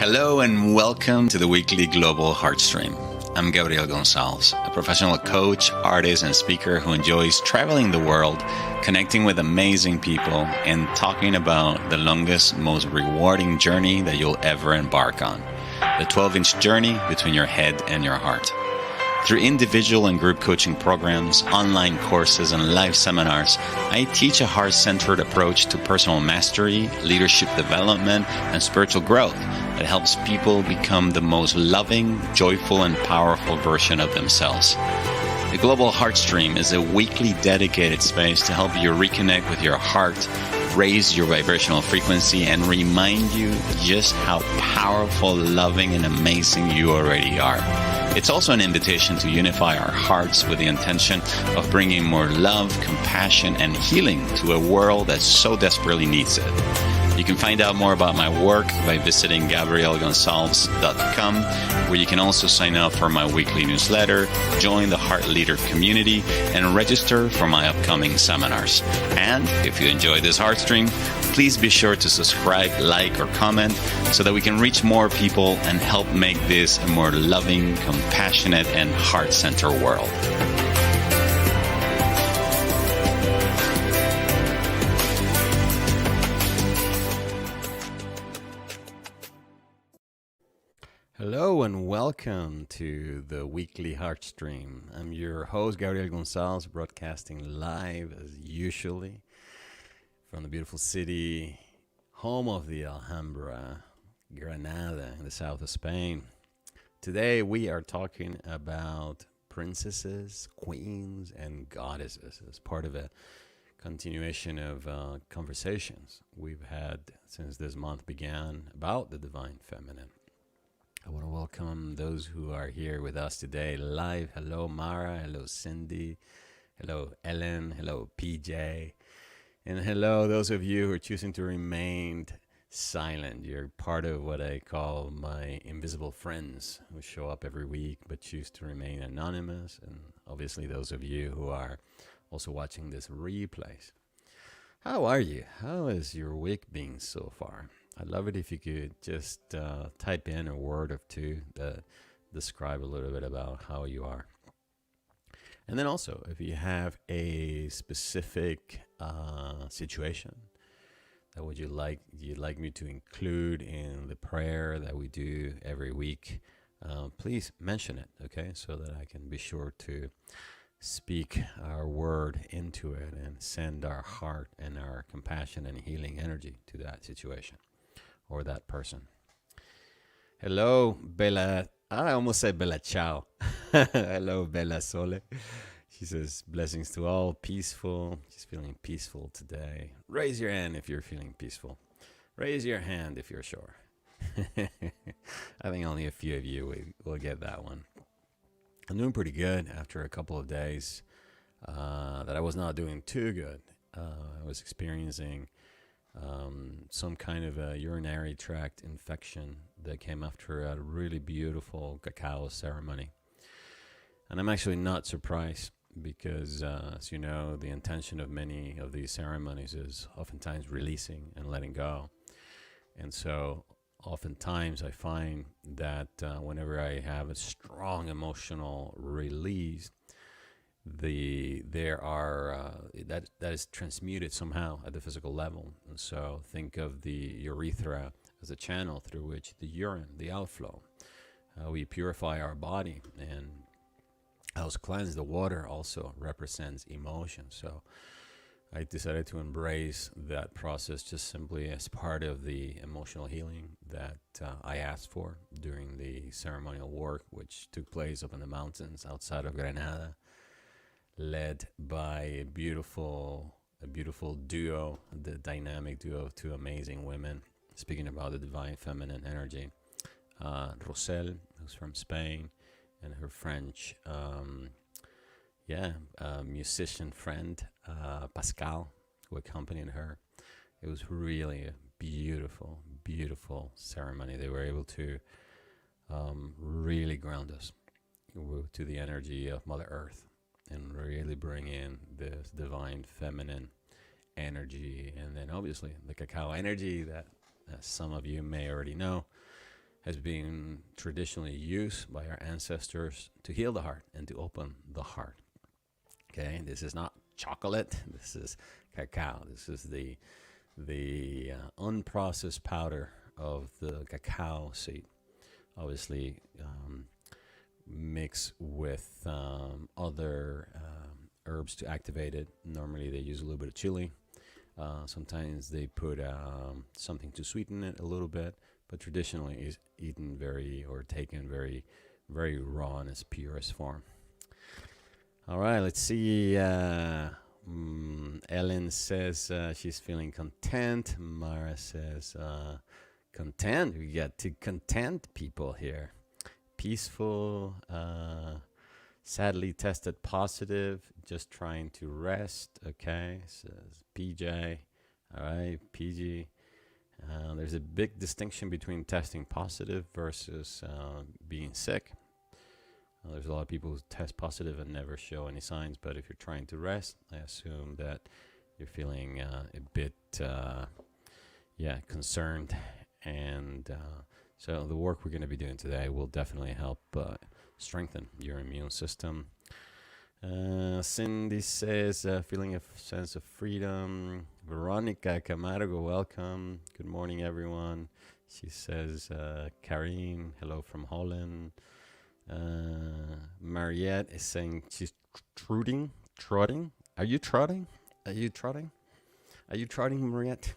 Hello and welcome to the weekly Global Heartstream. I'm Gabriel Gonzalez, a professional coach, artist, and speaker who enjoys traveling the world, connecting with amazing people, and talking about the longest, most rewarding journey that you'll ever embark on, the 12-inch journey between your head and your heart. Through individual and group coaching programs, online courses, and live seminars, I teach a heart-centered approach to personal mastery, leadership development, and spiritual growth that helps people become the most loving, joyful, and powerful version of themselves. The Global Heartstream is a weekly dedicated space to help you reconnect with your heart, raise your vibrational frequency, and remind you just how powerful, loving, and amazing you already are. It's also an invitation to unify our hearts with the intention of bringing more love, compassion, and healing to a world that so desperately needs it. You can find out more about my work by visiting GabrielGonzalez.com, where you can also sign up for my weekly newsletter, join the Heart Leader community, and register for my upcoming seminars. And if you enjoy this Heartstream, please be sure to subscribe, like, or comment so that we can reach more people and help make this a more loving, compassionate, and heart-centered world. Hello and welcome to the weekly Heartstream. I'm your host, Gabriel Gonzalez, broadcasting live as usually from the beautiful city, home of the Alhambra, Granada, in the south of Spain. Today we are talking about princesses, queens, and goddesses as part of a continuation of conversations we've had since this month began about the divine feminine. I want to welcome those who are here with us today live. Hello, Mara. Hello, Cindy. Hello, Ellen. Hello, PJ. And hello, those of you who are choosing to remain silent. You're part of what I call my invisible friends who show up every week but choose to remain anonymous. And obviously, those of you who are also watching this replays. How are you? How has your week been so far? I'd love it if you could just type in a word or two that describe a little bit about how you are. And then also, if you have a specific situation that you'd like me to include in the prayer that we do every week, please mention it, okay? So that I can be sure to speak our word into it and send our heart and our compassion and healing energy to that situation or that person. Hello, Bella. I almost said Bella Ciao. Hello, Bella Sole. She says, blessings to all, peaceful. She's feeling peaceful today. Raise your hand if you're feeling peaceful. Raise your hand if you're sure. I think only a few of you will get that one. I'm doing pretty good after a couple of days that I was not doing too good. I was experiencing some kind of a urinary tract infection that came after a really beautiful cacao ceremony. And I'm actually not surprised because, as you know, the intention of many of these ceremonies is oftentimes releasing and letting go. And so oftentimes I find that whenever I have a strong emotional release, that is transmuted somehow at the physical level. And so think of the urethra as a channel through which the urine, the outflow, we purify our body, and helps cleanse. The water also represents emotion. So I decided to embrace that process just simply as part of the emotional healing that I asked for during the ceremonial work, which took place up in the mountains outside of Granada, led by a beautiful duo, the dynamic duo of two amazing women, speaking about the divine feminine energy. Rosel, who's from Spain, and her French musician friend, Pascal, who accompanied her. It was really a beautiful, beautiful ceremony. They were able to really ground us to the energy of Mother Earth and really bring in this divine feminine energy. And then obviously the cacao energy that, as some of you may already know, has been traditionally used by our ancestors to heal the heart and to open the heart. Okay, this is not chocolate. This is cacao. This is the unprocessed powder of the cacao seed. Obviously, mixed with other herbs to activate it. Normally, they use a little bit of chili. Sometimes they put something to sweeten it a little bit, but traditionally is eaten taken very, very raw in its purest form. All right, let's see. Ellen says she's feeling content. Mara says content. We got two content people here. Peaceful. Sadly tested positive. Just trying to rest. Okay, says PJ. All right, PG. There's a big distinction between testing positive versus being sick. There's a lot of people who test positive and never show any signs, but if you're trying to rest, I assume that you're feeling a bit, concerned. And so the work we're going to be doing today will definitely help strengthen your immune system. Cindy says, feeling a sense of freedom. Veronica Camargo, welcome. Good morning, everyone. She says, Karim, hello from Holland. Mariette is saying she's trotting. Are you trotting? Mariette?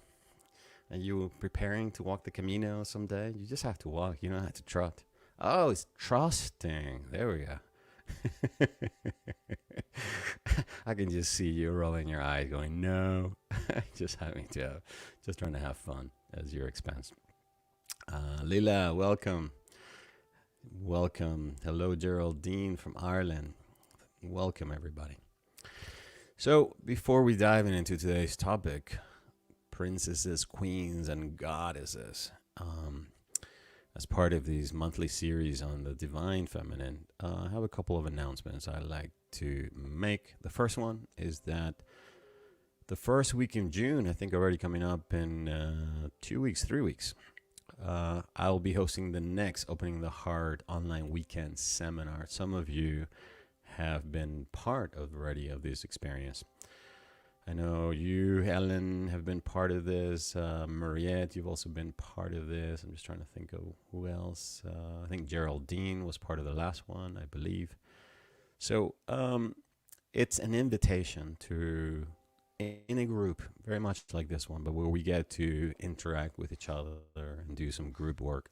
Are you preparing to walk the Camino someday? You just have to walk. You don't have to trot. Oh, it's trusting. There we go. I can just see you rolling your eyes going, no. just trying to have fun at your expense. Lila, welcome. Hello, Geraldine from Ireland. Welcome, everybody. So, before we dive into today's topic, princesses, queens, and goddesses, as part of these monthly series on the divine feminine, I have a couple of announcements I'd like to make. The first one is that the first week in June, I think already coming up in 2 weeks, 3 weeks, I'll be hosting the next Opening the Heart online weekend seminar. Some of you have been part already of this experience. I know you, Helen, have been part of this. Mariette, you've also been part of this. I'm just trying to think of who else. I think Geraldine was part of the last one, I believe. So it's an invitation to, in a group, very much like this one, but where we get to interact with each other and do some group work.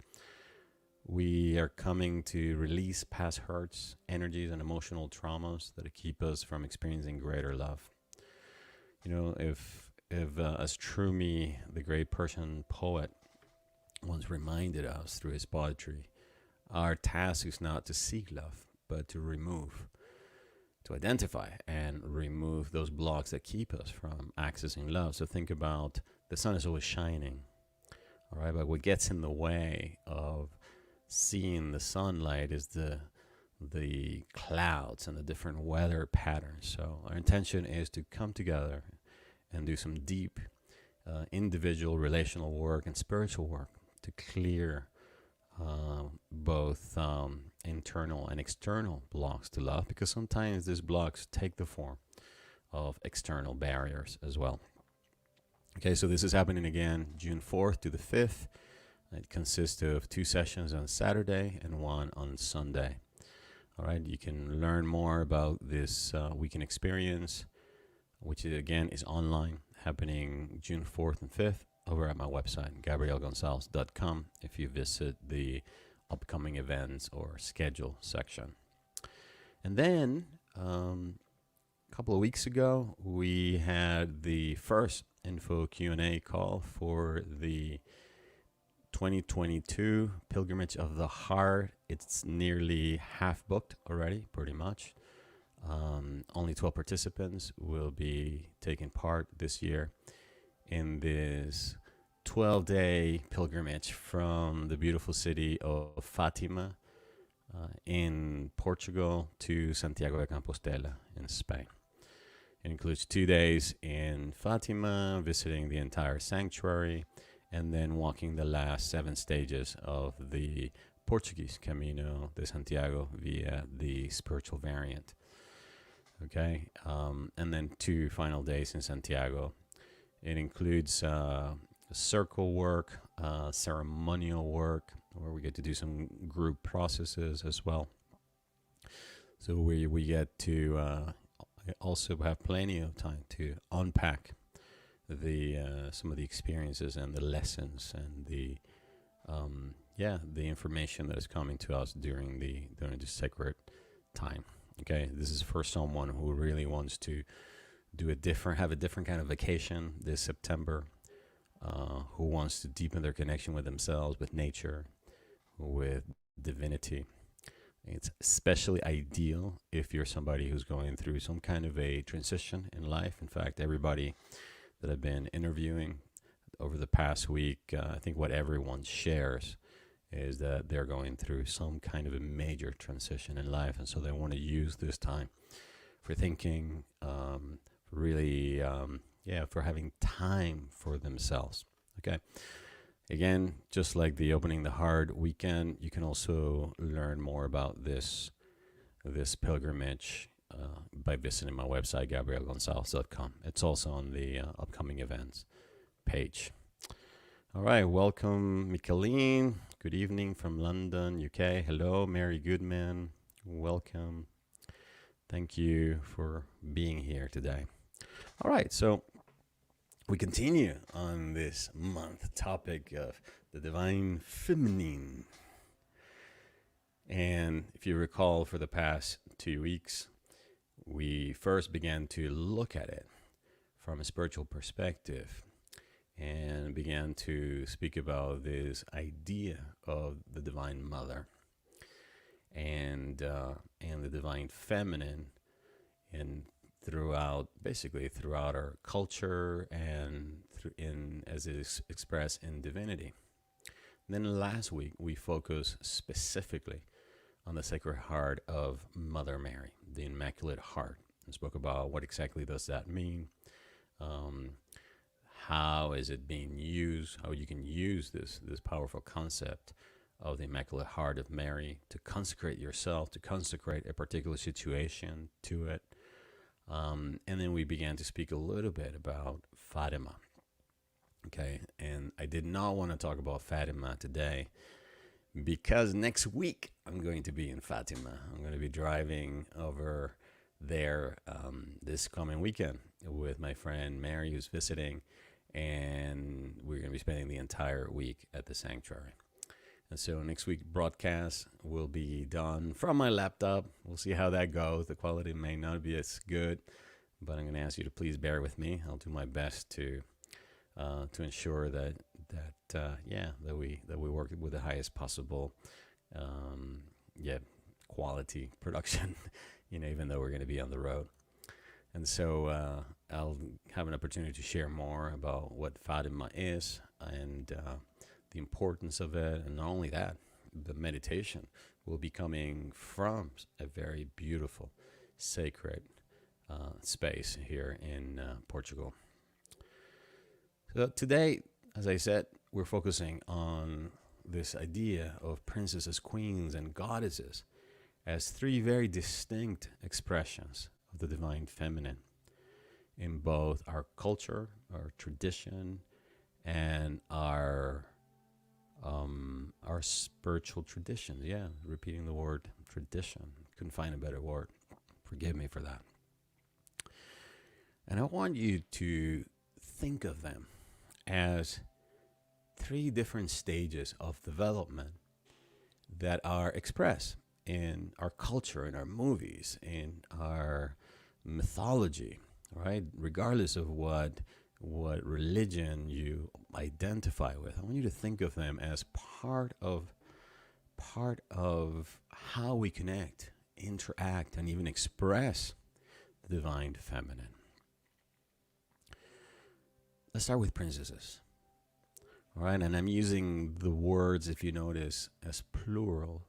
We are coming to release past hurts, energies, and emotional traumas that keep us from experiencing greater love. You know, if as Trumi, the great Persian poet, once reminded us through his poetry, our task is not to seek love, but to identify and remove those blocks that keep us from accessing love. So think about the sun is always shining, all right? But what gets in the way of seeing the sunlight is the clouds and the different weather patterns. So our intention is to come together and do some deep individual relational work and spiritual work to clear both internal and external blocks to love, because sometimes these blocks take the form of external barriers as well. Okay, so this is happening again June 4th to the 5th. It consists of 2 sessions on Saturday and 1 on Sunday. All right, you can learn more about this weekend experience, which again is online, happening June 4th and 5th over at my website, gabrielgonzalez.com, if you visit the upcoming events or schedule section. And then a couple of weeks ago, we had the first info Q&A call for the 2022 Pilgrimage of the Heart. It's nearly half booked already, pretty much. Only 12 participants will be taking part this year in this 12-day pilgrimage from the beautiful city of Fatima in Portugal to Santiago de Compostela in Spain. It includes 2 days in Fatima, visiting the entire sanctuary, and then walking the last 7 stages of the Portuguese Camino de Santiago via the spiritual variant. Okay, and then 2 final days in Santiago. It includes circle work, ceremonial work, where we get to do some group processes as well. So we get to also have plenty of time to unpack the some of the experiences and the lessons and the information that is coming to us during the sacred time. Okay, this is for someone who really wants to have a different kind of vacation this September, who wants to deepen their connection with themselves, with nature, with divinity. It's especially ideal if you're somebody who's going through some kind of a transition in life. In fact, everybody that I've been interviewing over the past week, I think what everyone shares is that they're going through some kind of a major transition in life, and so they want to use this time for thinking, for having time for themselves. Okay. Again, just like the Opening the Heart weekend, you can also learn more about this pilgrimage by visiting my website, gabrielgonzalez.com. It's also on the upcoming events page. All right, welcome, Micheline. Good evening from London, UK. Hello, Mary Goodman. Welcome. Thank you for being here today. All right, so we continue on this month topic of the divine feminine. And if you recall, for the past 2 weeks, we first began to look at it from a spiritual perspective and began to speak about this idea of the Divine Mother and the Divine Feminine, and throughout our culture and as it is expressed in divinity. And then last week we focused specifically on the Sacred Heart of Mother Mary, the Immaculate Heart, and spoke about what exactly does that mean. How is it being used? How you can use this powerful concept of the Immaculate Heart of Mary to consecrate yourself, to consecrate a particular situation to it. And then we began to speak a little bit about Fatima. Okay, and I did not want to talk about Fatima today because next week I'm going to be in Fatima. I'm going to be driving over there this coming weekend with my friend Mary, who's visiting, and we're going to be spending the entire week at the sanctuary. And so next week's broadcast will be done from my laptop. We'll see how that goes. The quality may not be as good, but I'm going to ask you to please bear with me. I'll do my best to ensure that we work with the highest possible quality production. Even though we're going to be on the road. And so I'll have an opportunity to share more about what Fatima is and the importance of it. And not only that, the meditation will be coming from a very beautiful, sacred space here in Portugal. So today, as I said, we're focusing on this idea of princesses, queens, and goddesses as 3 very distinct expressions of the divine feminine in both our culture, our tradition, and our spiritual traditions. Yeah, repeating the word tradition. Couldn't find a better word. Forgive me for that. And I want you to think of them as 3 different stages of development that are expressed in our culture, in our movies, in our mythology, right? Regardless of what religion you identify with, I want you to think of them as part of how we connect, interact, and even express the divine feminine. Let's start with princesses. All right, and I'm using the words, if you notice, as plural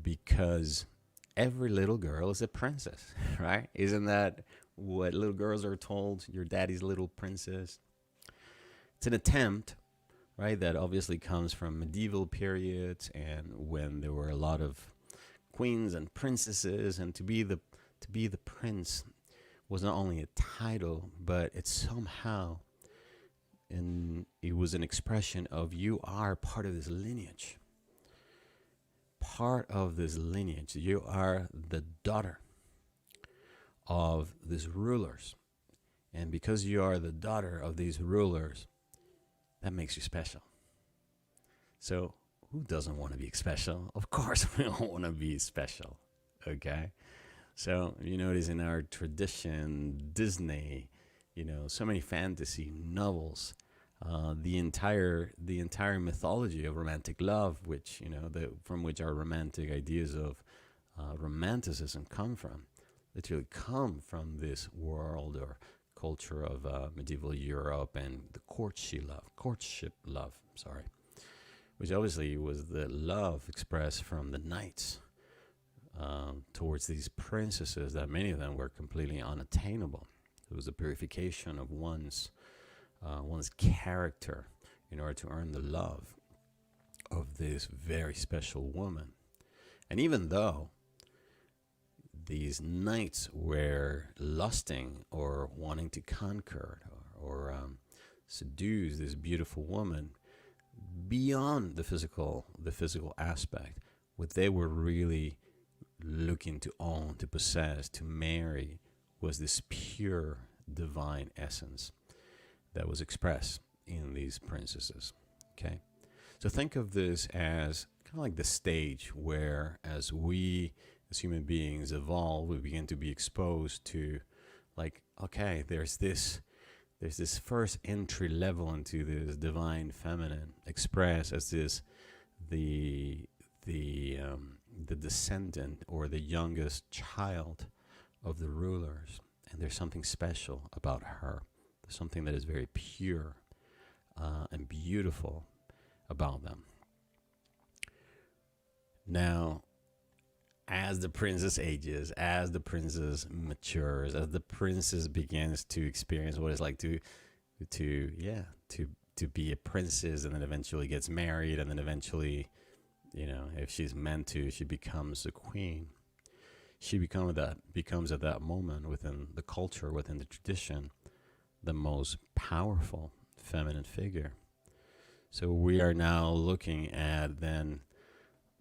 because every little girl is a princess, right? Isn't that what little girls are told? Your daddy's little princess. It's an attempt right? That obviously comes from medieval periods and when there were a lot of queens and princesses, and to be the prince was not only a title, but it's somehow, and it was an expression of you are part of this lineage. Part of this lineage. You are the daughter of these rulers. And because you are the daughter of these rulers, that makes you special. So, who doesn't want to be special? Of course, we all want to be special. Okay? So, you notice in our tradition, Disney, so many fantasy novels, the entire mythology of romantic love, which from which our romantic ideas of romanticism literally come from this world or culture of medieval Europe and the courtship love, which obviously was the love expressed from the knights towards these princesses, that many of them were completely unattainable. It was a purification of one's character in order to earn the love of this very special woman. And even though these knights were lusting or wanting to conquer or seduce this beautiful woman beyond the physical aspect, what they were really looking to own, to possess, to marry, was this pure divine essence that was expressed in these princesses. Okay, so think of this as kind of like the stage where, as we as human beings evolve, we begin to be exposed to, like, okay, there's this first entry level into this divine feminine, expressed as the descendant or the youngest child of the rulers, and there's something special about her. There's something that is very pure and beautiful about them. Now, as the princess ages, as the princess matures, as the princess begins to experience what it's like to be a princess, and then eventually gets married, and then eventually, if she's meant to, she becomes a queen. She becomes at that moment within the culture, within the tradition, the most powerful feminine figure. So we are now looking at then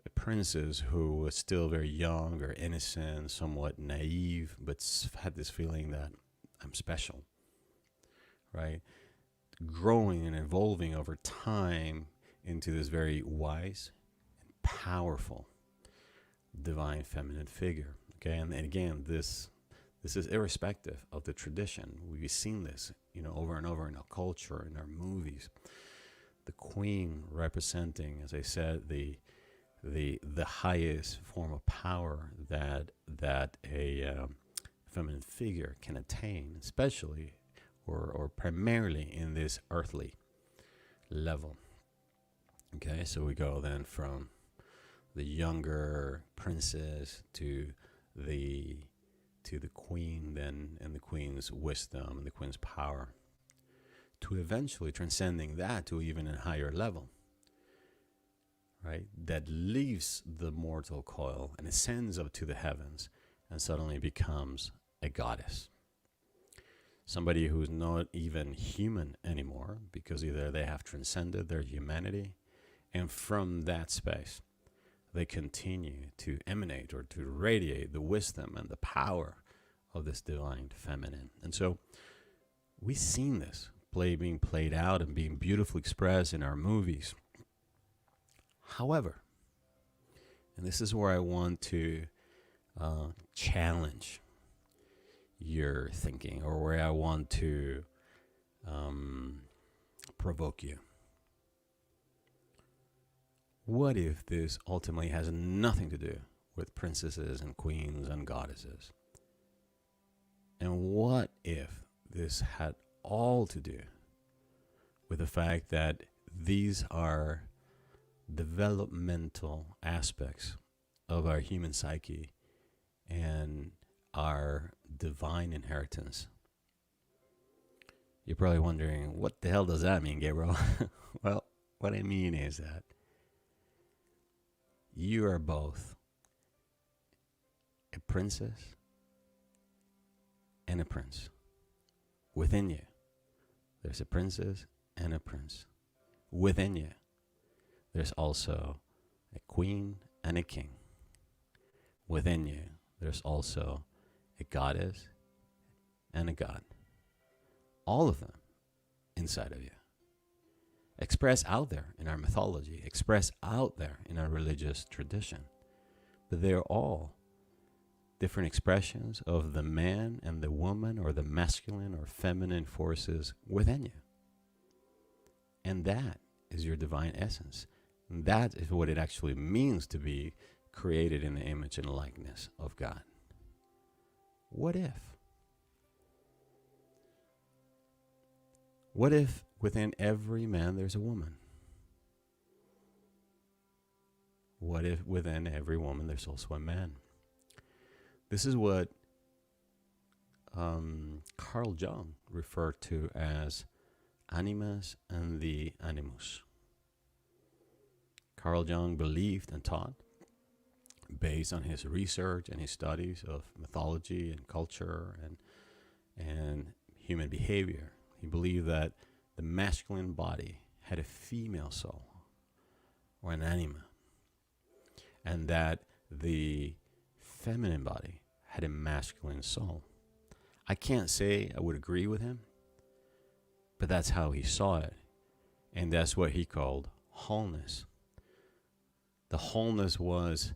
a princess who was still very young or innocent, somewhat naive, but had this feeling that I'm special, right? Growing and evolving over time into this very wise and powerful divine feminine figure. Okay, and again, this is irrespective of the tradition. We've seen this, over and over in our culture, in our movies. The queen representing, as I said, the highest form of power that a feminine figure can attain, especially or primarily in this earthly level. Okay, so we go then from the younger princess to the queen, then, and the queen's wisdom and the queen's power, to eventually transcending that to even a higher level, right? That leaves the mortal coil and ascends up to the heavens and suddenly becomes a goddess. Somebody who's not even human anymore, because either they have transcended their humanity, and from that space they continue to emanate or to radiate the wisdom and the power of this divine feminine. And so we've seen this being played out and being beautifully expressed in our movies. However, and this is where I want to challenge your thinking, or where I want to provoke you. What if this ultimately has nothing to do with princesses and queens and goddesses? And what if this had all to do with the fact that these are developmental aspects of our human psyche and our divine inheritance? You're probably wondering, what the hell does that mean, Gabriel? Well, What I mean is that you are both a princess and a prince. Within you, there's a princess and a prince. Within you, there's also a queen and a king. Within you, there's also a goddess and a god. All of them inside of you. Expressed out there in our mythology, expressed out there in our religious tradition. But they're all different expressions of the man and the woman, or the masculine or feminine forces within you. And that is your divine essence. And that is what it actually means to be created in the image and likeness of God. What if? What if within every man there's a woman? What if within every woman there's also a man? This is what Carl Jung referred to as animus and the animus. Carl Jung believed and taught, based on his research and his studies of mythology and culture and human behavior, he believed that the masculine body had a female soul, or an anima, and that the feminine body had a masculine soul. I can't say I would agree with him, but that's how he saw it. And that's what he called wholeness. The wholeness was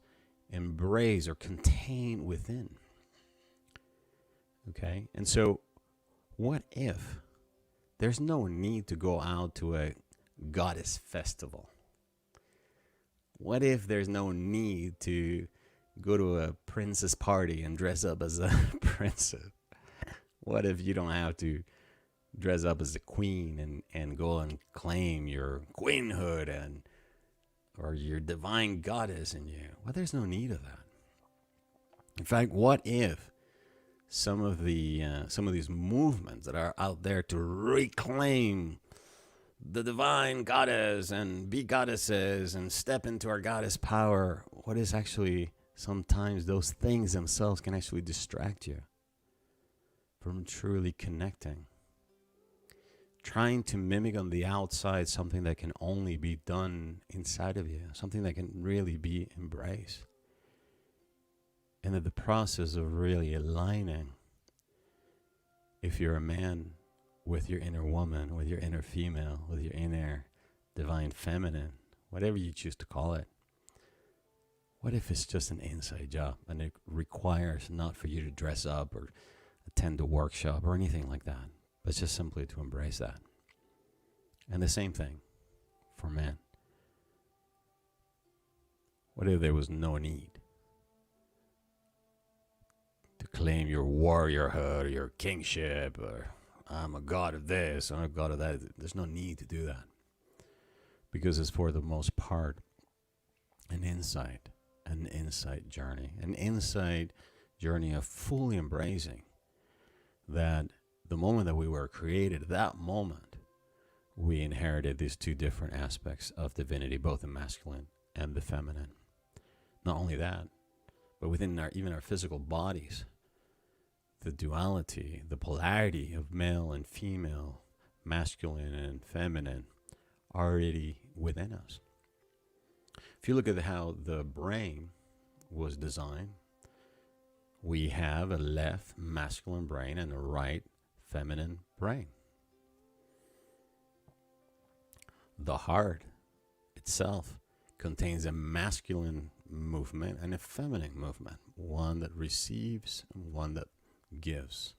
embraced or contained within. Okay? And so, what if there's no need to go out to a goddess festival? What if there's no need to go to a princess party and dress up as a princess? What if you don't have to dress up as a queen and go and claim your queenhood or your divine goddess in you? Well, there's no need of that. In fact, what if some of these movements that are out there to reclaim the divine goddess and be goddesses and step into our goddess power, what is actually sometimes those things themselves can actually distract you from truly connecting. Trying to mimic on the outside something that can only be done inside of you, something that can really be embraced. And that the process of really aligning, if you're a man, with your inner woman, with your inner female, with your inner divine feminine, whatever you choose to call it, what if it's just an inside job and it requires not for you to dress up or attend a workshop or anything like that, but just simply to embrace that? And the same thing for men. What if there was no need to claim your warriorhood or your kingship, or I'm a god of this, I'm a god of that? There's no need to do that, because it's for the most part an insight journey of fully embracing that the moment that we were created, that moment we inherited these two different aspects of divinity, both the masculine and the feminine. Not only that, but within even our physical bodies, the duality, the polarity of male and female, masculine and feminine, already within us. If you look at how the brain was designed, we have a left masculine brain and a right feminine brain. The heart itself contains a masculine movement and a feminine movement, one that receives and one that gives.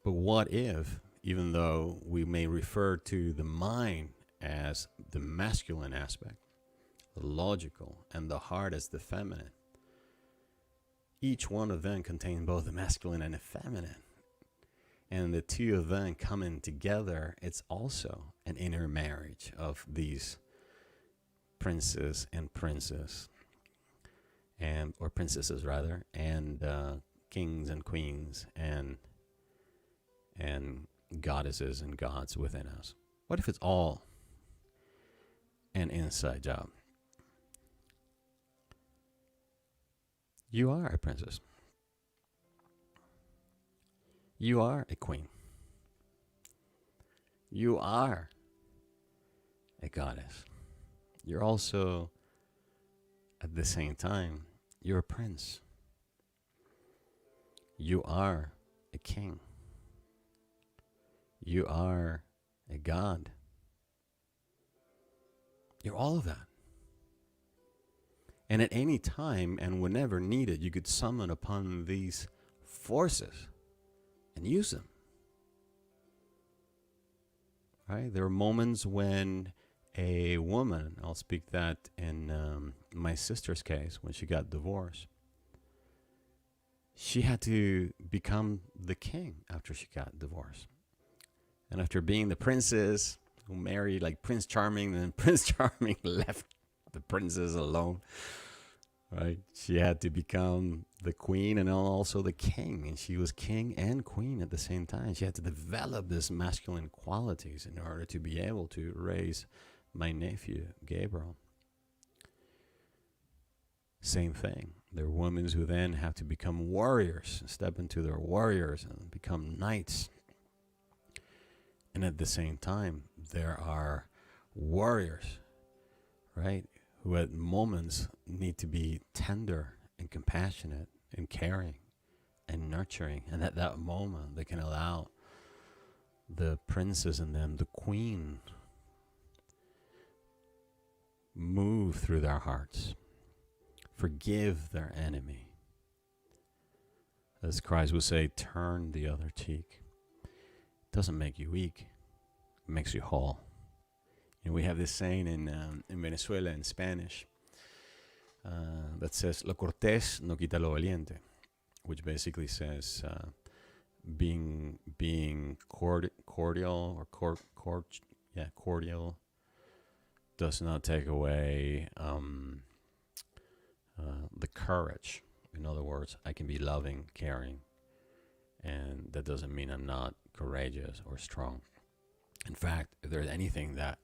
But what if, even though we may refer to the mind as the masculine aspect, the logical, and the heart as the feminine, each one of them contain both the masculine and the feminine, and the two of them coming together, it's also an inner marriage of these princes and princess, or princesses rather, and kings and queens, and goddesses and gods within us? What if it's all an inside job? You are a princess. You are a queen. You are a goddess. You're also, at the same time, you're a prince. You are a king. You are a god. You're all of that. And at any time and whenever needed, you could summon upon these forces and use them. Right? There are moments when a woman, I'll speak that in my sister's case, when she got divorced, she had to become the king after she got divorced. And after being the princess who married like Prince Charming, then Prince Charming left the princess alone, right? She had to become the queen and also the king. And she was king and queen at the same time. She had to develop these masculine qualities in order to be able to raise my nephew, Gabriel. Same thing. There are women who then have to become warriors, step into their warriors and become knights. And at the same time, there are warriors, right, who at moments need to be tender and compassionate and caring and nurturing. And at that moment, they can allow the princess in them, the queen, move through their hearts, forgive their enemy. As Christ would say, turn the other cheek. It doesn't make you weak, it makes you whole. You know, we have this saying in Venezuela in Spanish that says, lo cortés no quita lo valiente, which basically says being cordial or cordial does not take away the courage. In other words, I can be loving, caring, and that doesn't mean I'm not courageous or strong. In fact, if there's anything that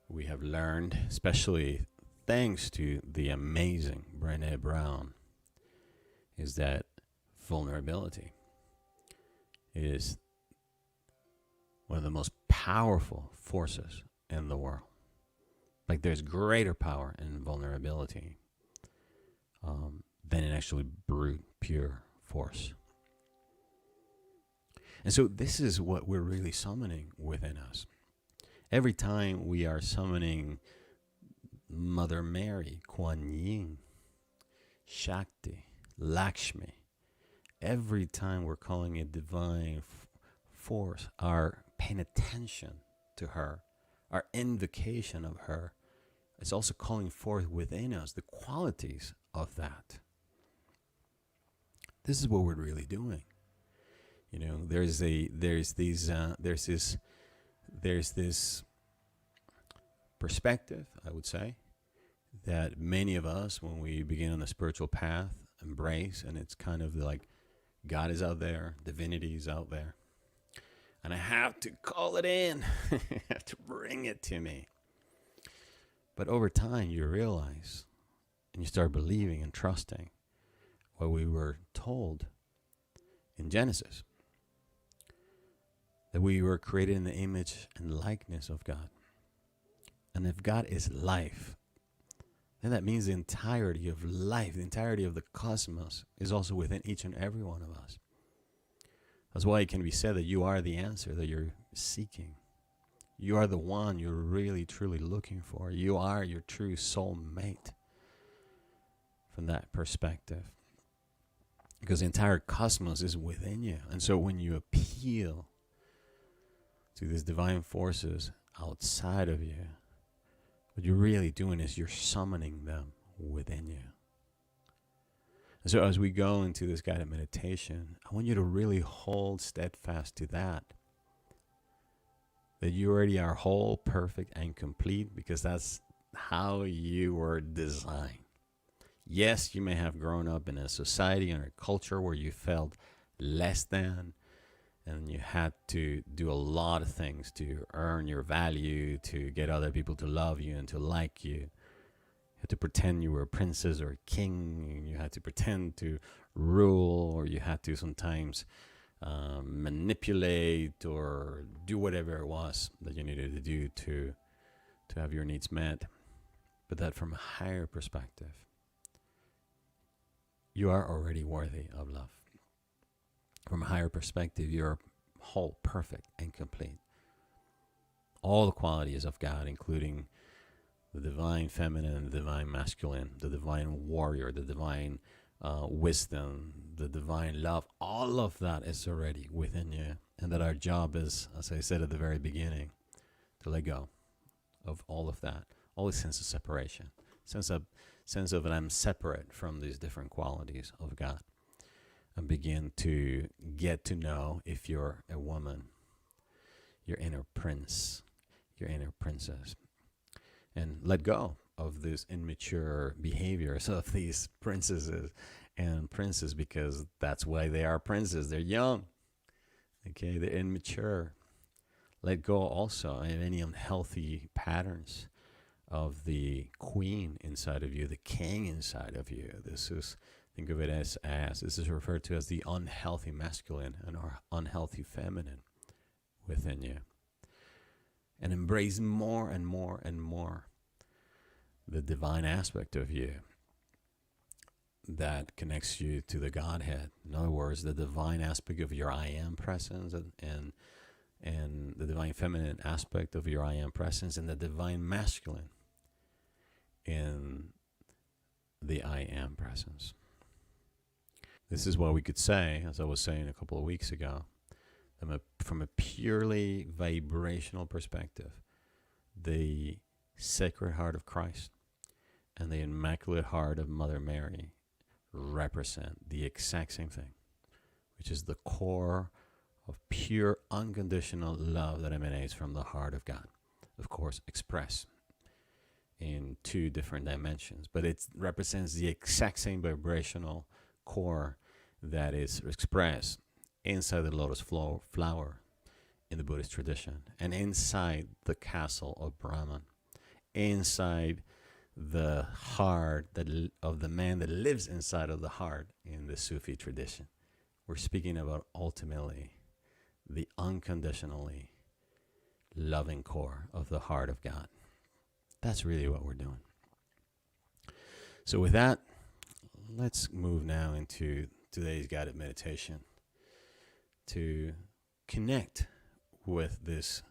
we have learned, especially thanks to the amazing Brené Brown, is that vulnerability is one of the most powerful forces in the world. Like there's greater power in vulnerability than in actually brute, pure force. And so this is what we're really summoning within us. Every time we are summoning Mother Mary, Kuan Yin, Shakti, Lakshmi, every time we're calling a divine force, our paying attention to her, our invocation of her, is also calling forth within us the qualities of that. This is what we're really doing. You know, there's this perspective, I would say, that many of us, when we begin on the spiritual path, embrace, and it's kind of like God is out there, divinity is out there, and I have to call it in, I have to bring it to me. But over time, you realize, and you start believing and trusting what we were told in Genesis, that we were created in the image and likeness of God. And if God is life, then that means the entirety of life, the entirety of the cosmos is also within each and every one of us. That's why it can be said that you are the answer that you're seeking. You are the one you're really, truly looking for. You are your true soul mate from that perspective. Because the entire cosmos is within you. And so when you appeal to these divine forces outside of you, what you're really doing is you're summoning them within you. And so as we go into this guided meditation, I want you to really hold steadfast to that you already are whole, perfect, and complete, because that's how you were designed. Yes, you may have grown up in a society and a culture where you felt less than and you had to do a lot of things to earn your value, to get other people to love you and to like you. You had to pretend you were a princess or a king, and you had to pretend to rule, or you had to sometimes manipulate or do whatever it was that you needed to do to have your needs met. But that from a higher perspective, you are already worthy of love. From a higher perspective, you're whole, perfect, and complete. All the qualities of God, including the divine feminine and the divine masculine, the divine warrior, the divine wisdom, the divine love, all of that is already within you. And that our job is, as I said at the very beginning, to let go of all of that, all the sense of separation, sense of that I'm separate from these different qualities of God, and begin to get to know, if you're a woman, your inner prince, your inner princess, and let go of these immature behaviors of these princesses and princes, because that's why they are princes. They're young, okay? They're immature. Let go also of any unhealthy patterns of the queen inside of you, the king inside of you. This is, think of it as this is referred to as the unhealthy masculine and our unhealthy feminine within you. And embrace more and more and more the divine aspect of you that connects you to the Godhead. In other words, the divine aspect of your I am presence, and the divine feminine aspect of your I am presence, and the divine masculine in the I am presence. This is what we could say, as I was saying a couple of weeks ago, from a purely vibrational perspective. The Sacred Heart of Christ and the Immaculate Heart of Mother Mary represent the exact same thing, which is the core of pure unconditional love that emanates from the heart of God. Of course, expressed in two different dimensions, but it represents the exact same vibrational core that is expressed inside the lotus flower in the Buddhist tradition, and inside the castle of Brahman, inside the heart of the man that lives inside of the heart in the Sufi tradition. We're speaking about ultimately the unconditionally loving core of the heart of God. That's really what we're doing. So with that, let's move now into today's guided meditation to connect with this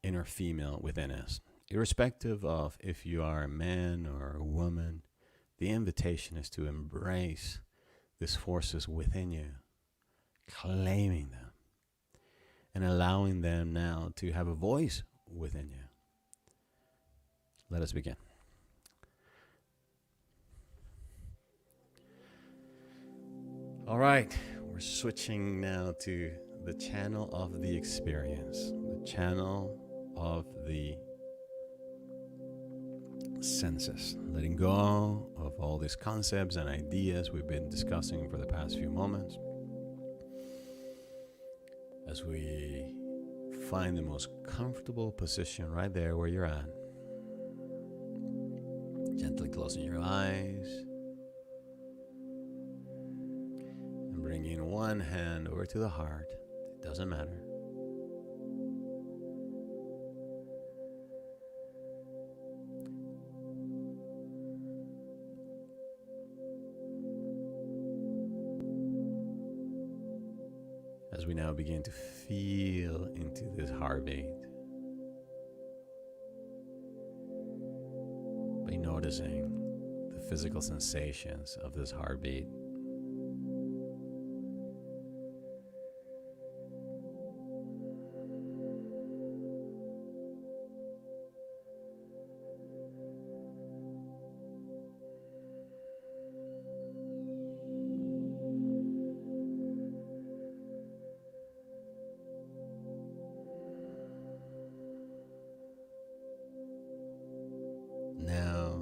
inner female within us. Irrespective of if you are a man or a woman, the invitation is to embrace these forces within you, claiming them, and allowing them now to have a voice within you. Let us begin. All right, we're switching now to the channel of the experience, the channel of the senses, letting go of all these concepts and ideas we've been discussing for the past few moments, as we find the most comfortable position right there where you're at. Gently closing your eyes and bringing one hand over to the heart. It doesn't matter. As we now begin to feel into this heartbeat, by noticing the physical sensations of this heartbeat. Now,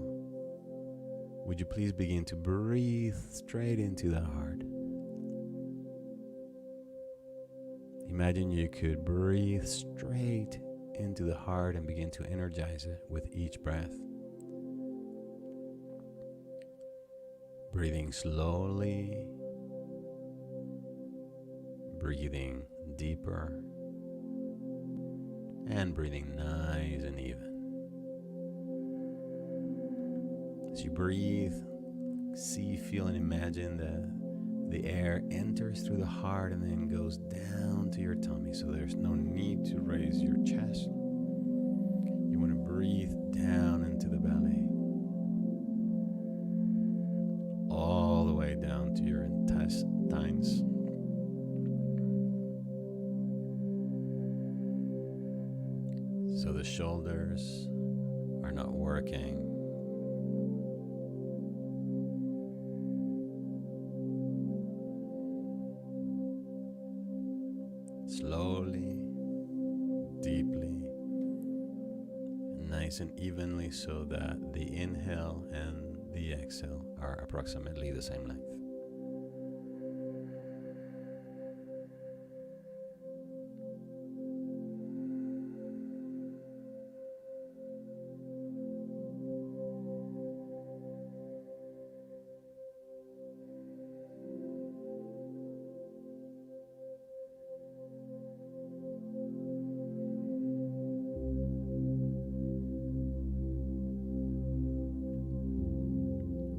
would you please begin to breathe straight into the heart? imagine you could breathe straight into the heart and begin to energize it with each breath. Breathing slowly, breathing deeper, and breathing nice and even. As you breathe, see, feel, and imagine the air enters through the heart and then goes down to your tummy, so there's no need to raise your chest. You want to breathe down into the belly, all the way down to your intestines. So the shoulders are not working. Slowly, deeply, nice and evenly, so that the inhale and the exhale are approximately the same length.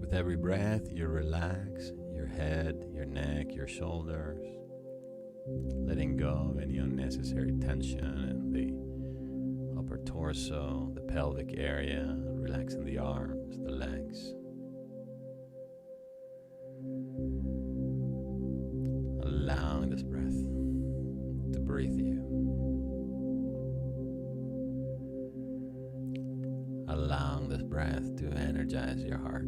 With every breath, you relax your head, your neck, your shoulders, letting go of any unnecessary tension in the upper torso, the pelvic area, relaxing the arms, the legs. Allowing this breath to breathe you. Allowing this breath to energize your heart.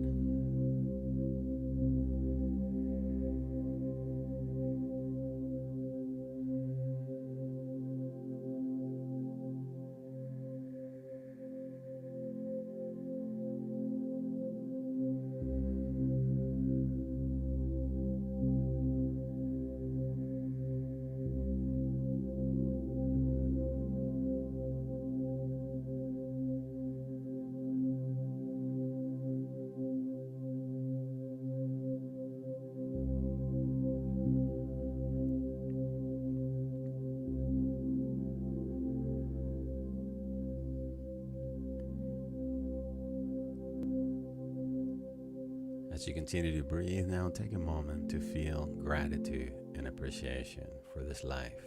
As you continue to breathe, now take a moment to feel gratitude and appreciation for this life,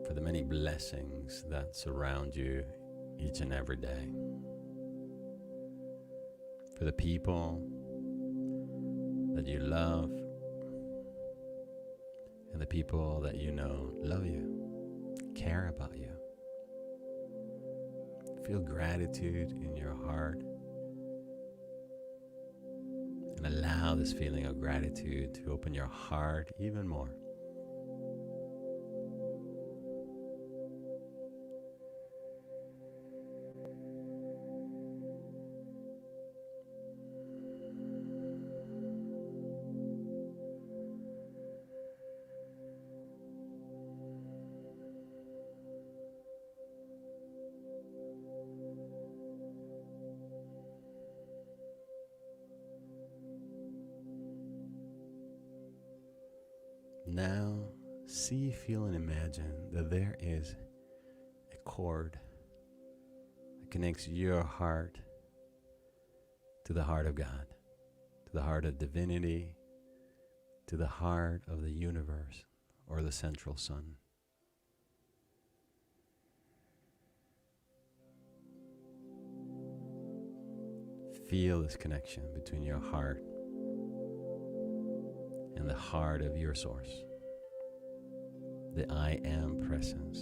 for the many blessings that surround you each and every day, for the people that you love and the people that you know love you, care about you. Feel gratitude in your heart. And allow this feeling of gratitude to open your heart even more. Now, see, feel, and imagine that there is a cord that connects your heart to the heart of God, to the heart of divinity, to the heart of the universe, or the central sun. Feel this connection between your heart and the heart of your source, the I Am presence.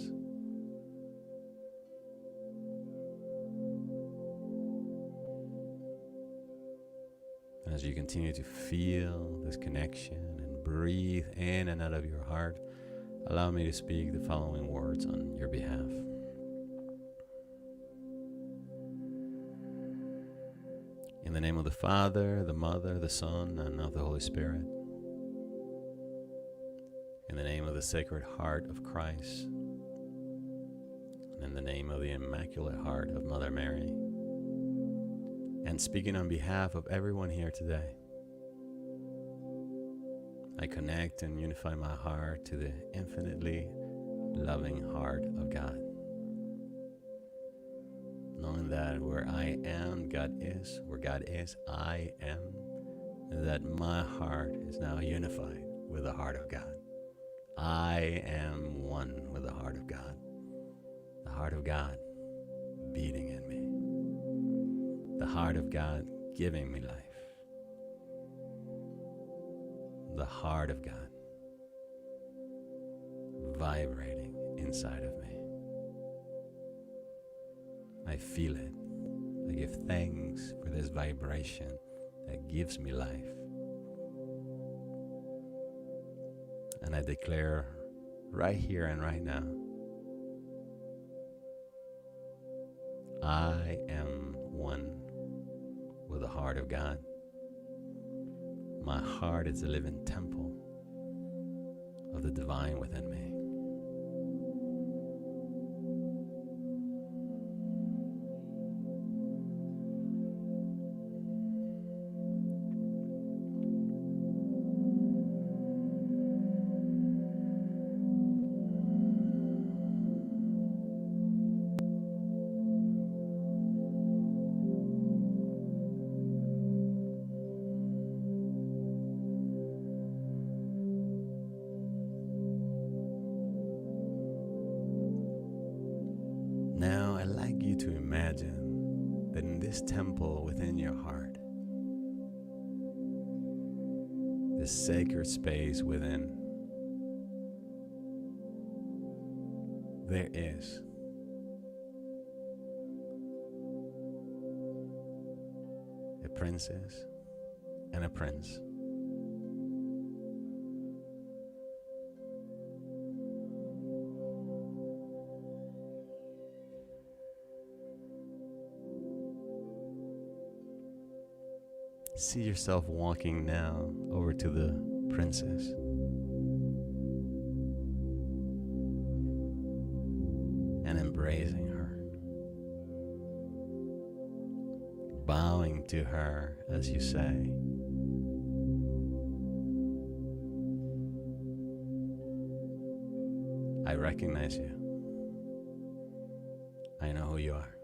And as you continue to feel this connection and breathe in and out of your heart, allow me to speak the following words on your behalf. In the name of the Father, the Mother, the Son, and of the Holy Spirit. In the name of the Sacred Heart of Christ, and in the name of the Immaculate Heart of Mother Mary, and speaking on behalf of everyone here today, I connect and unify my heart to the infinitely loving heart of God. Knowing that where I am, God is. Where God is, I am. And that my heart is now unified with the heart of God. I am one with the heart of God. The heart of God beating in me. The heart of God giving me life. The heart of God vibrating inside of me. I feel it. I give thanks for this vibration that gives me life. And I declare right here and right now, I am one with the heart of God. My heart is a living temple of the divine within me. Now I'd like you to imagine that in this temple within your heart, this sacred space within, there is a princess and a prince. See yourself walking now over to the princess. And embracing her. Bowing to her as you say, I recognize you. I know who you are.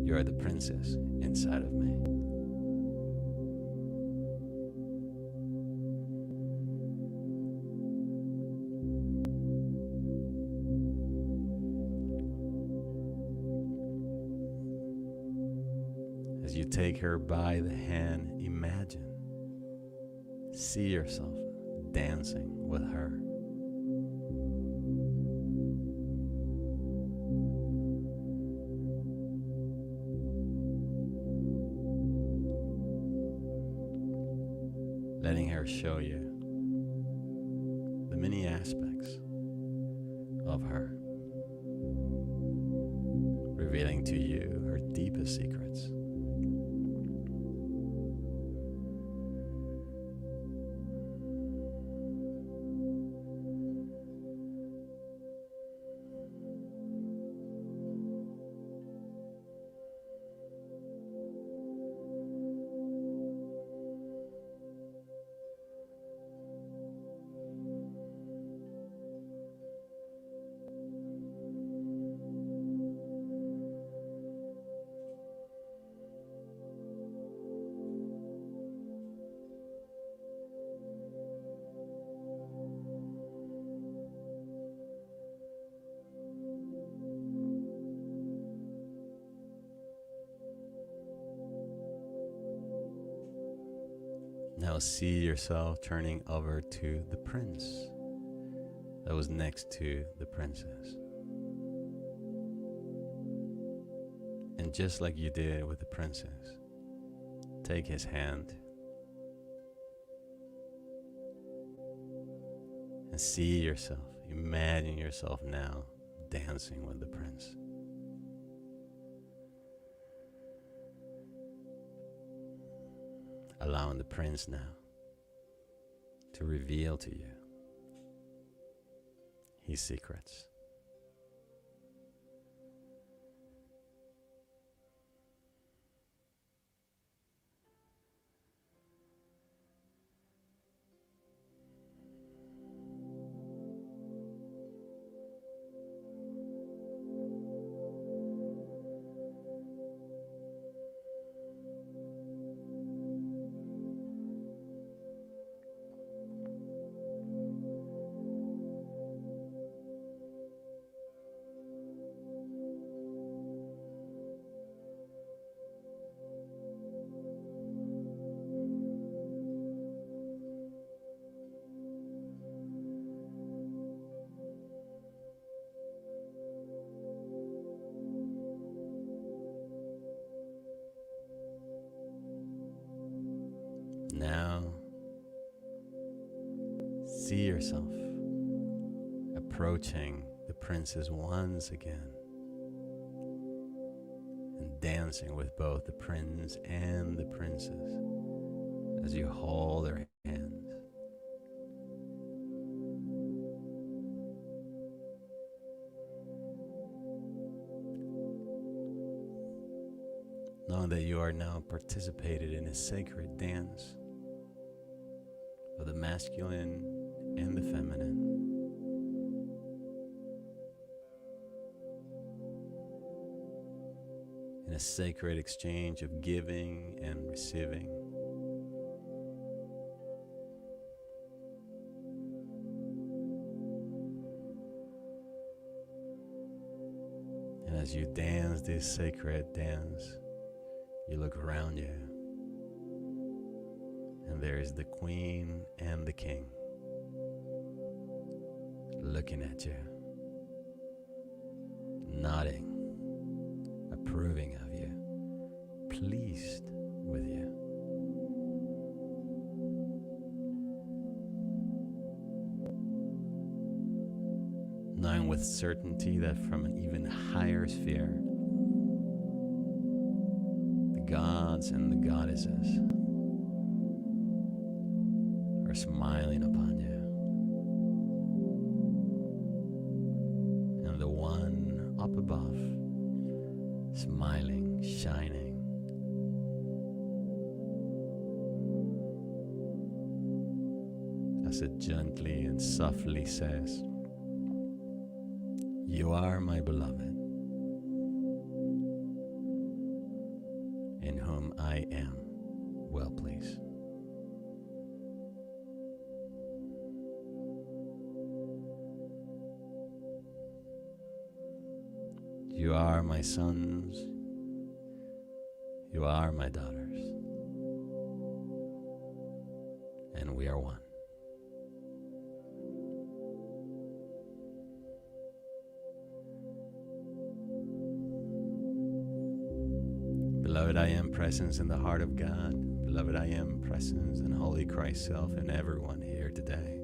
You are the princess inside of me. As you take her by the hand, imagine, see yourself dancing with her. Letting her show you the many aspects of her, revealing to you her deepest secrets. Now see yourself turning over to the prince that was next to the princess. And just like you did with the princess, take his hand and see yourself, imagine yourself now dancing with the prince. Allowing the prince now to reveal to you His secrets. Now, see yourself approaching the princess once again and dancing with both the prince and the princess as you hold their hands. Knowing that you are now participated in a sacred dance of the masculine and the feminine. In a sacred exchange of giving and receiving. And as you dance this sacred dance, you look around you, and there is the queen and the king looking at you, nodding, approving of you, pleased with you. Knowing with certainty that from an even higher sphere, the gods and the goddesses are smiling upon you. And the one up above, smiling, shining, as it gently and softly says, "You are my beloved, in whom I am well pleased." You are my sons, you are my daughters, and we are one. Beloved, I am presence in the heart of God. Beloved, I am presence and Holy Christ Self in everyone here today.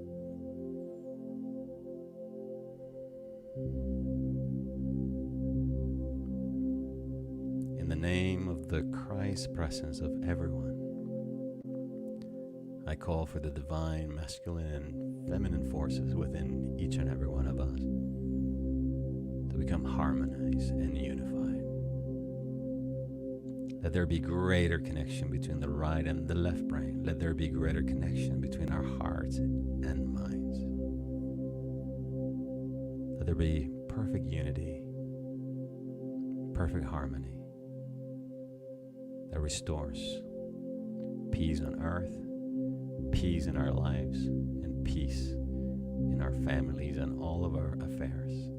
In the name of the Christ presence of everyone, I call for the divine masculine and feminine forces within each and every one of us to become harmonized and unified. Let there be greater connection between the right and the left brain. Let there be greater connection between our hearts and minds. Let there be perfect unity, perfect harmony that restores peace on earth, peace in our lives, and peace in our families and all of our affairs.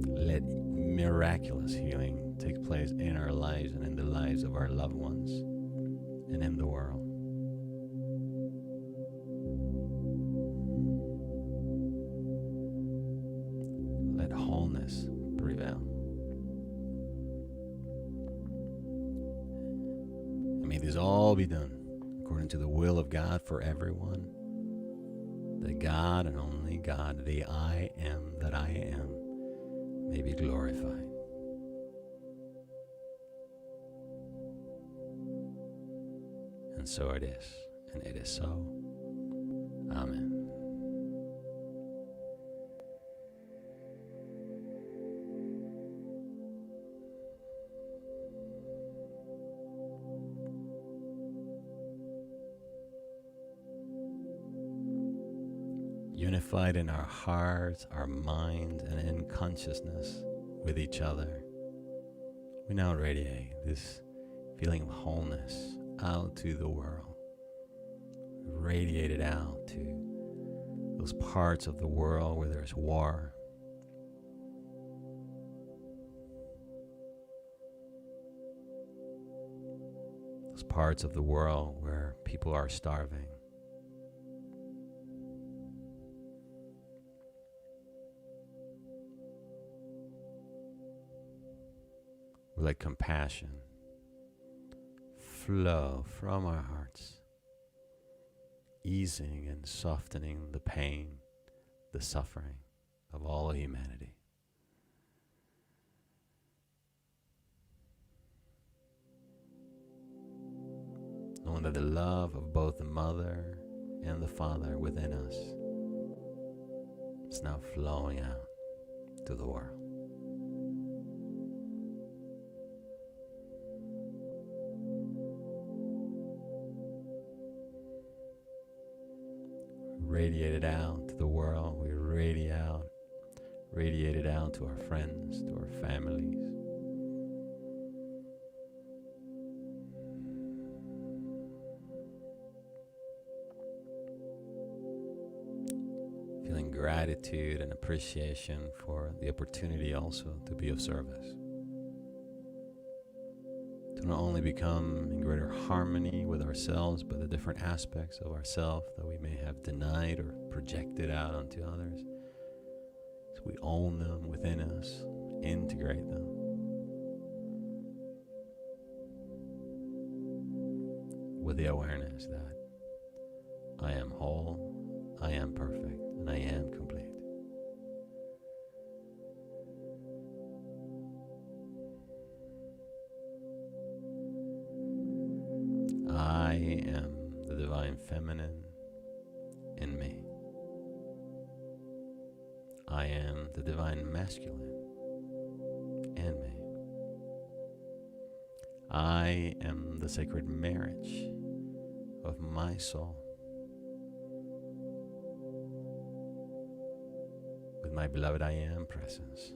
Let miraculous healing take place in our lives and in the lives of our loved ones and in the world. Let wholeness prevail. And may this all be done according to the will of God for everyone. The God and only God, the I am that I am, may be glorified. And so it is, and it is so. Amen. Unified in our hearts, our mind, and in consciousness with each other, we now radiate this feeling of wholeness out to the world. Radiate it out to those parts of the world where there's war. Those parts of the world where people are starving. Let compassion flow from our hearts, easing and softening the pain, the suffering of all humanity. Knowing that the love of both the Mother and the Father within us is now flowing out to the world. Radiate it out to the world. We radiate it out to our friends, to our families. Feeling gratitude and appreciation for the opportunity also to be of service. To not only become in greater harmony with ourselves, but the different aspects of ourselves that we may have denied or projected out onto others. So we own them within us, integrate them. With the awareness that I am whole, I am perfect, and I am complete. I am the divine feminine in me. I am the divine masculine in me. I am the sacred marriage of my soul with my beloved I am presence.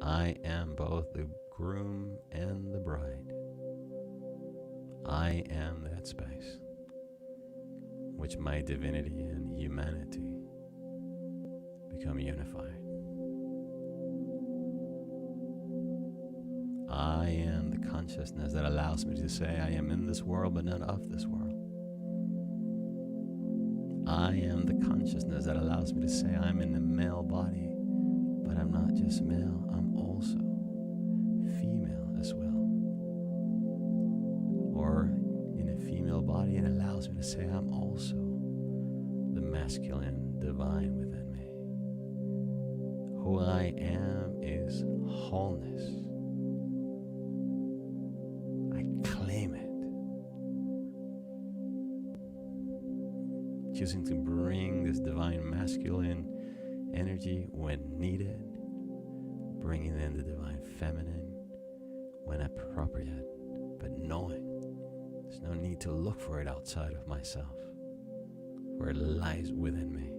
I am both the groom and the bride. I am that space which my divinity and humanity become unified. I am the consciousness that allows me to say I am in this world but not of this world. I am the consciousness that allows me to say I'm in the male body, but I'm not just male, I'm also female as well. Or in a female body, it allows me to say I'm also the masculine divine within me. Who I am is wholeness. I claim it. Choosing to bring this divine masculine energy when needed, bringing in the divine feminine when appropriate, but knowing there's no need to look for it outside of myself, where it lies within me,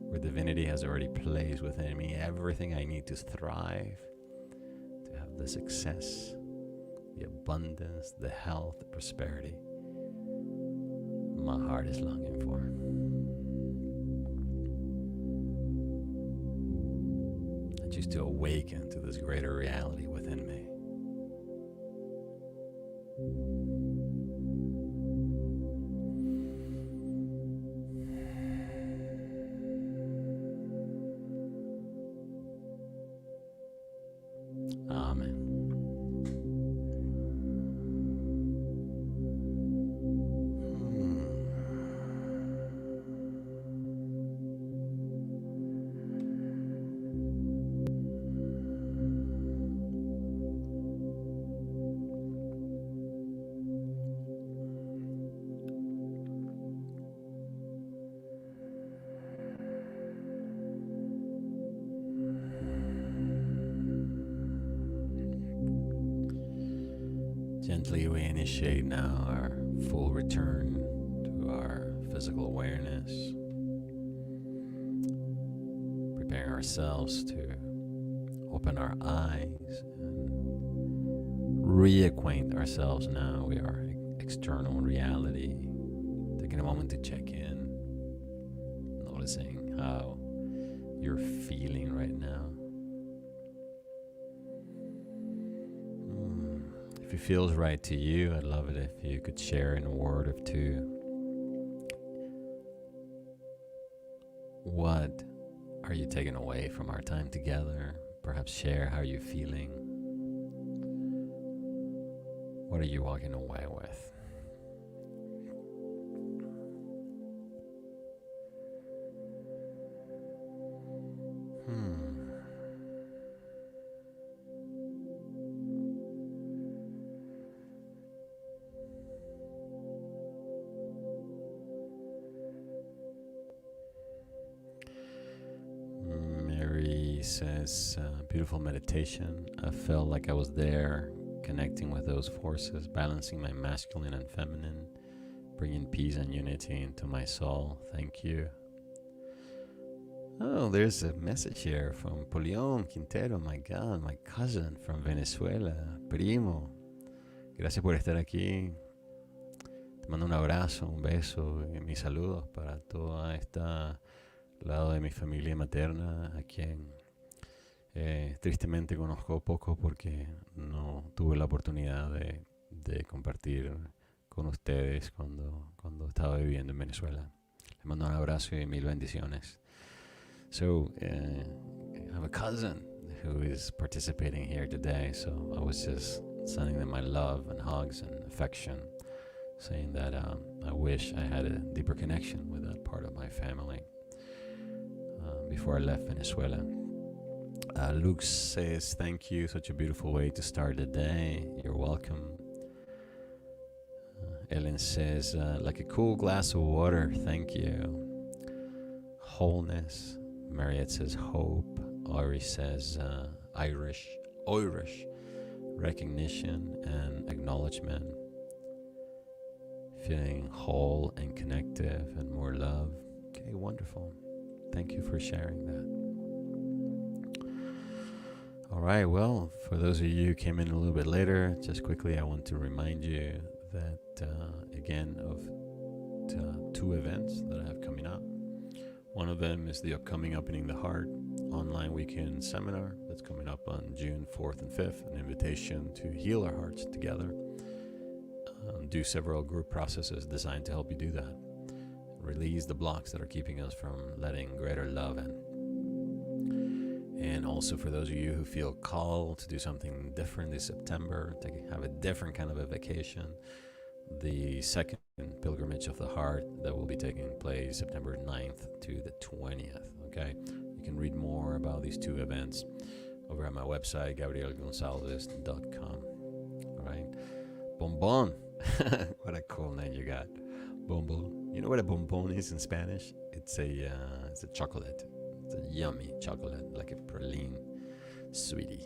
where divinity has already placed within me everything I need to thrive, to have the success, the abundance, the health, the prosperity my heart is longing for. I choose to awaken to this greater reality within me. Amen. Gently we initiate now our full return to our physical awareness, preparing ourselves to open our eyes and reacquaint ourselves now with our external reality, taking a moment to check in, noticing how you're feeling right now. If it feels right to you, I'd love it if you could share in a word or two. What are you taking away from our time together? Perhaps share how you're feeling. What are you walking away with? Says, beautiful meditation. I felt like I was there, connecting with those forces, balancing my masculine and feminine, bringing peace and unity into my soul. Thank you. Oh, there's a message here from Polión Quintero. My God, my cousin from Venezuela. Primo, gracias por estar aquí. Te mando un abrazo, un beso y mis saludos para toda esta lado de mi familia materna, a quien tristemente conozco poco porque no tuve la oportunidad de compartir con ustedes cuando estaba viviendo en Venezuela. Les mando un abrazo y mil bendiciones. So, I have a cousin who is participating here today, so I was just sending them my love and hugs and affection, saying that I wish I had a deeper connection with that part of my family before I left Venezuela. Luke says, thank you, such a beautiful way to start the day. You're welcome. Ellen says, like a cool glass of water, thank you. Wholeness. Mariette says, hope. Ori says, Irish, recognition and acknowledgement. Feeling whole and connective and more love. Okay, wonderful. Thank you for sharing that. All right, well, for those of you who came in a little bit later, just quickly, I want to remind you that, again, of two events that I have coming up. One of them is the upcoming Opening the Heart online weekend seminar that's coming up on June 4th and 5th, an invitation to heal our hearts together, do several group processes designed to help you do that, release the blocks that are keeping us from letting greater love in. And also for those of you who feel called to do something different this September, to have a different kind of a vacation, the second Pilgrimage of the Heart that will be taking place September 9th to the 20th, okay? You can read more about these two events over at my website, gabrielgonsalves.com, all right? Bonbon, what a cool name you got, bonbon. You know what a bonbon is in Spanish? It's a chocolate. It's a yummy chocolate, like a praline sweetie.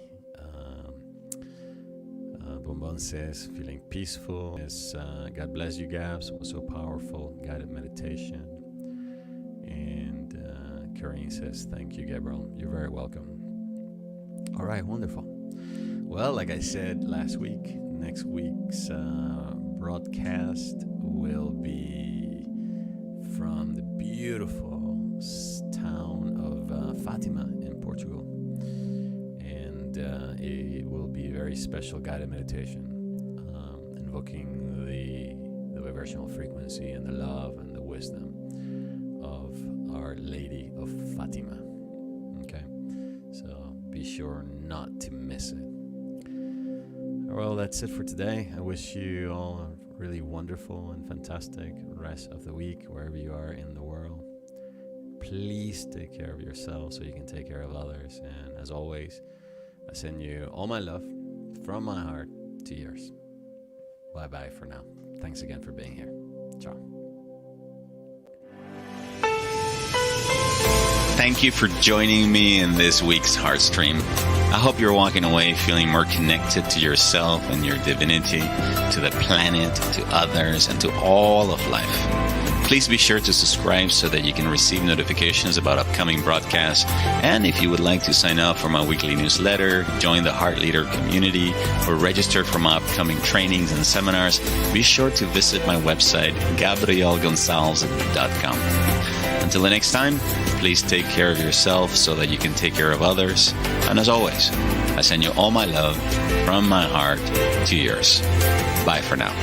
Bonbon says, feeling peaceful. Yes, God bless you, Gabs. It was so powerful. Guided meditation. And Karine says, thank you, Gabriel. You're very welcome. All right, wonderful. Well, like I said last week, next week's broadcast will be from the beautiful town of Fatima in Portugal, and it will be a very special guided meditation, invoking the vibrational frequency and the love and the wisdom of Our Lady of Fatima. Okay, so be sure not to miss it. Well, that's it for today. I wish you all a really wonderful and fantastic rest of the week wherever you are in the world. Please take care of yourself so you can take care of others. And as always, I send you all my love from my heart to yours. Bye-bye for now. Thanks again for being here. Ciao. Thank you for joining me in this week's Heartstream. I hope you're walking away feeling more connected to yourself and your divinity, to the planet, to others, and to all of life. Please be sure to subscribe so that you can receive notifications about upcoming broadcasts. And if you would like to sign up for my weekly newsletter, join the Heart Leader community, or register for my upcoming trainings and seminars, be sure to visit my website, gabrielgonzalez.com. Until the next time, please take care of yourself so that you can take care of others. And as always, I send you all my love from my heart to yours. Bye for now.